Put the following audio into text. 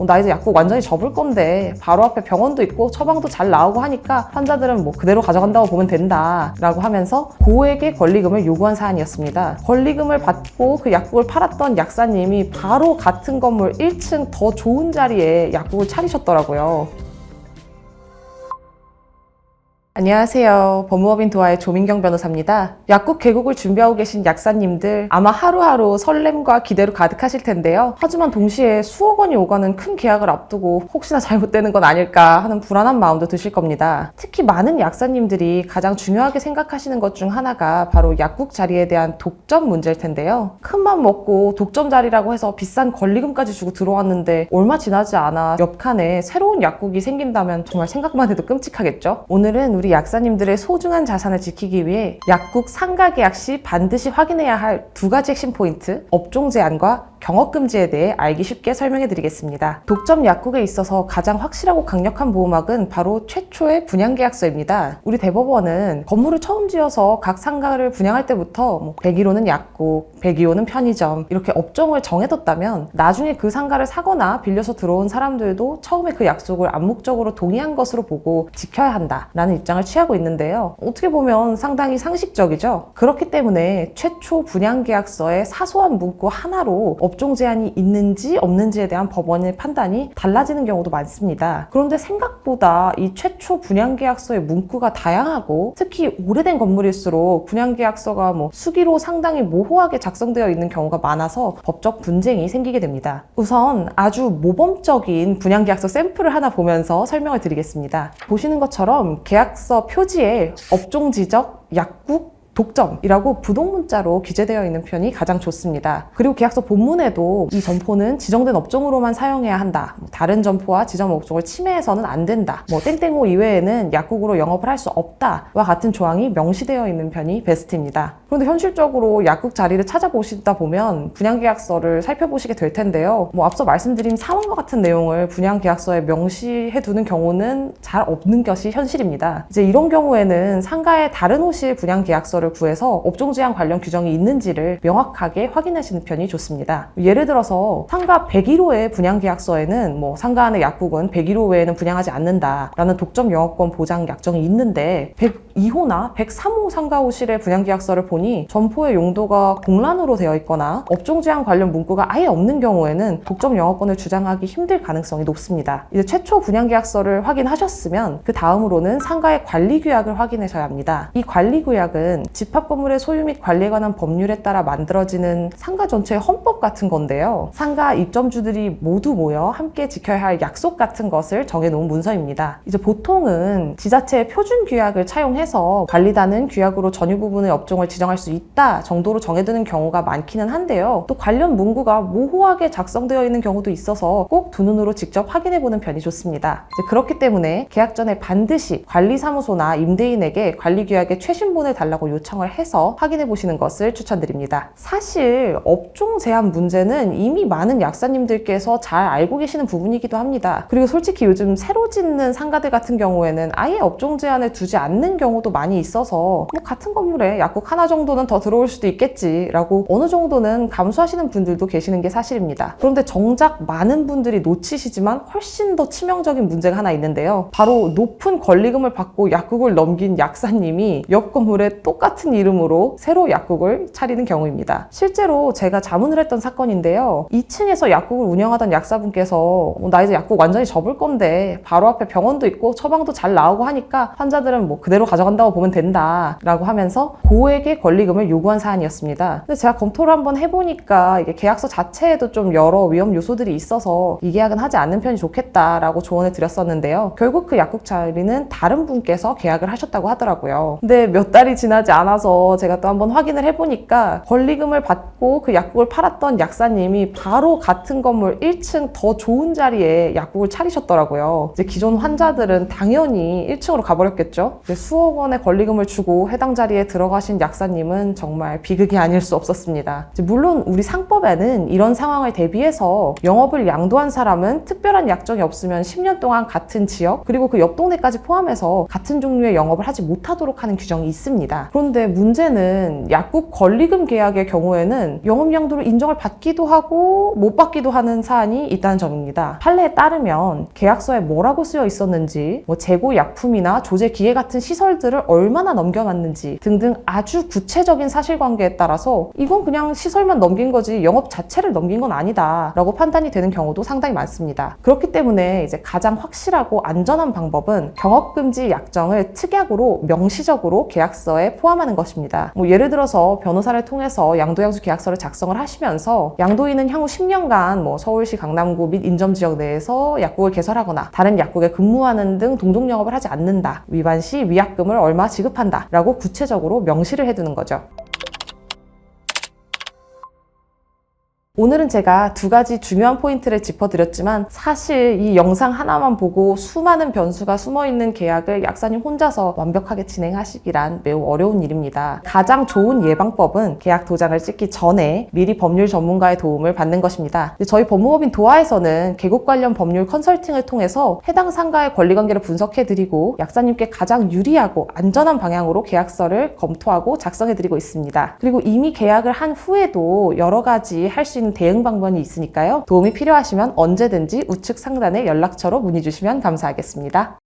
나 이제 약국 완전히 접을 건데 바로 앞에 병원도 있고 처방도 잘 나오고 하니까 환자들은 뭐 그대로 가져간다고 보면 된다 라고 하면서 고액의 권리금을 요구한 사안이었습니다. 권리금을 받고 그 약국을 팔았던 약사님이 바로 같은 건물 1층 더 좋은 자리에 약국을 차리셨더라고요. 안녕하세요. 법무법인 도화의 조민경 변호사입니다. 약국 개국을 준비하고 계신 약사님들 아마 하루하루 설렘과 기대로 가득하실 텐데요. 하지만 동시에 수억 원이 오가는 큰 계약을 앞두고 혹시나 잘못되는 건 아닐까 하는 불안한 마음도 드실 겁니다. 특히 많은 약사님들이 가장 중요하게 생각하시는 것 중 하나가 바로 약국 자리에 대한 독점 문제일 텐데요. 큰맘 먹고 독점 자리라고 해서 비싼 권리금까지 주고 들어왔는데 얼마 지나지 않아 옆 칸에 새로운 약국이 생긴다면 정말 생각만 해도 끔찍하겠죠? 오늘은 우리 약사님들의 소중한 자산을 지키기 위해 약국 상가 계약 시 반드시 확인해야 할 두 가지 핵심 포인트, 업종 제한과 경업금지에 대해 알기 쉽게 설명해 드리겠습니다. 독점 약국에 있어서 가장 확실하고 강력한 보호막은 바로 최초의 분양계약서입니다. 우리 대법원은 건물을 처음 지어서 각 상가를 분양할 때부터 101호는 약국, 102호는 편의점 이렇게 업종을 정해뒀다면 나중에 그 상가를 사거나 빌려서 들어온 사람들도 처음에 그 약속을 암묵적으로 동의한 것으로 보고 지켜야 한다라는 입장을 취하고 있는데요. 어떻게 보면 상당히 상식적이죠. 그렇기 때문에 최초 분양계약서의 사소한 문구 하나로 업종 제한이 있는지 없는지에 대한 법원의 판단이 달라지는 경우도 많습니다. 그런데 생각보다 이 최초 분양계약서의 문구가 다양하고 특히 오래된 건물일수록 분양계약서가 수기로 상당히 모호하게 작성되어 있는 경우가 많아서 법적 분쟁이 생기게 됩니다. 우선 아주 모범적인 분양계약서 샘플을 하나 보면서 설명을 드리겠습니다. 보시는 것처럼 계약서 표지에 업종 지적, 약국, 독점이라고 부동문자로 기재되어 있는 편이 가장 좋습니다. 그리고 계약서 본문에도 이 점포는 지정된 업종으로만 사용해야 한다. 다른 점포와 지정 업종을 침해해서는 안 된다. 땡땡호 이외에는 약국으로 영업을 할 수 없다와 같은 조항이 명시되어 있는 편이 베스트입니다. 그런데 현실적으로 약국 자리를 찾아보시다 보면 분양계약서를 살펴보시게 될 텐데요. 앞서 말씀드린 상황과 같은 내용을 분양계약서에 명시해 두는 경우는 잘 없는 것이 현실입니다. 이제 이런 경우에는 상가의 다른 호실 분양계약서를 구해서 업종 제한 관련 규정이 있는지를 명확하게 확인하시는 편이 좋습니다. 예를 들어서 상가 101호의 분양계약서에는 상가 안의 약국은 101호 외에는 분양하지 않는다라는 독점 영업권 보장 약정이 있는데 102호나 103호 상가 호실의 분양계약서를 보니 점포의 용도가 공란으로 되어 있거나 업종 제한 관련 문구가 아예 없는 경우에는 독점 영업권을 주장하기 힘들 가능성이 높습니다. 이제 최초 분양계약서를 확인하셨으면 그 다음으로는 상가의 관리규약을 확인하셔야 합니다. 이 관리규약은 집합건물의 소유 및 관리에 관한 법률에 따라 만들어지는 상가 전체의 헌법 같은 건데요. 상가 입점주들이 모두 모여 함께 지켜야 할 약속 같은 것을 정해놓은 문서입니다. 이제 보통은 지자체의 표준규약을 차용해서 관리단은 규약으로 전유 부분의 업종을 지정할 수 있다 정도로 정해두는 경우가 많기는 한데요. 또 관련 문구가 모호하게 작성되어 있는 경우도 있어서 꼭 두 눈으로 직접 확인해보는 편이 좋습니다. 이제 그렇기 때문에 계약 전에 반드시 관리사무소나 임대인에게 관리규약의 최신본을 달라고 요청을 해서 확인해 보시는 것을 추천드립니다. 사실 업종 제한 문제는 이미 많은 약사님들께서 잘 알고 계시는 부분이기도 합니다. 그리고 솔직히 요즘 새로 짓는 상가들 같은 경우에는 아예 업종 제한을 두지 않는 경우도 많이 있어서 같은 건물에 약국 하나 정도는 더 들어올 수도 있겠지라고 어느 정도는 감수하시는 분들도 계시는 게 사실입니다. 그런데 정작 많은 분들이 놓치시지만 훨씬 더 치명적인 문제가 하나 있는데요. 바로 높은 권리금을 받고 약국을 넘긴 약사님이 옆 건물에 똑같은 이름으로 새로 약국을 차리는 경우입니다. 실제로 제가 자문을 했던 사건인데요. 2층에서 약국을 운영하던 약사분께서 나 이제 약국 완전히 접을 건데 바로 앞에 병원도 있고 처방도 잘 나오고 하니까 환자들은 그대로 가져간다고 보면 된다 라고 하면서 고액의 권리금을 요구한 사안이었습니다. 근데 제가 검토를 한번 해보니까 이게 계약서 자체에도 좀 여러 위험 요소들이 있어서 이 계약은 하지 않는 편이 좋겠다라고 조언을 드렸었는데요. 결국 그 약국 자리는 다른 분께서 계약을 하셨다고 하더라고요. 근데 몇 달이 지나지 않아서 제가 또 한번 확인을 해보니까 권리금을 받고 그 약국을 팔았던 약사님이 바로 같은 건물 1층 더 좋은 자리에 약국을 차리셨더라고요. 이제 기존 환자들은 당연히 1층으로 가버렸겠죠. 수억 원의 권리금을 주고 해당 자리에 들어가신 약사님은 정말 비극이 아닐 수 없었습니다. 물론 우리 상법에는 이런 상황을 대비해서 영업을 양도한 사람은 특별한 약정이 없으면 10년 동안 같은 지역 그리고 그 옆 동네까지 포함해서 같은 종류의 영업을 하지 못하도록 하는 규정이 있습니다. 그런데 그런데 문제는 약국 권리금 계약의 경우에는 영업양도를 인정을 받기도 하고 못 받기도 하는 사안이 있다는 점입니다. 판례에 따르면 계약서에 뭐라고 쓰여 있었는지, 재고 약품이나 조제 기계 같은 시설들을 얼마나 넘겨놨는지 등등 아주 구체적인 사실관계에 따라서 이건 그냥 시설만 넘긴 거지 영업 자체를 넘긴 건 아니다 라고 판단이 되는 경우도 상당히 많습니다. 그렇기 때문에 이제 가장 확실하고 안전한 방법은 경업금지 약정을 특약으로 명시적으로 계약서에 포함하는 것입니다. 예를 들어서 변호사를 통해서 양도양수 계약서를 작성을 하시면서 양도인은 향후 10년간 서울시 강남구 및 인접지역 내에서 약국을 개설하거나 다른 약국에 근무하는 등 동종 영업을 하지 않는다. 위반 시 위약금을 얼마 지급한다. 라고 구체적으로 명시를 해두는 거죠. 오늘은 제가 두 가지 중요한 포인트를 짚어드렸지만 사실 이 영상 하나만 보고 수많은 변수가 숨어있는 계약을 약사님 혼자서 완벽하게 진행하시기란 매우 어려운 일입니다. 가장 좋은 예방법은 계약 도장을 찍기 전에 미리 법률 전문가의 도움을 받는 것입니다. 저희 법무법인 도화에서는 계곡 관련 법률 컨설팅을 통해서 해당 상가의 권리관계를 분석해드리고 약사님께 가장 유리하고 안전한 방향으로 계약서를 검토하고 작성해드리고 있습니다. 그리고 이미 계약을 한 후에도 여러 가지 할 수 있는 대응 방법이 있으니까요. 도움이 필요하시면 언제든지 우측 상단의 연락처로 문의 주시면 감사하겠습니다.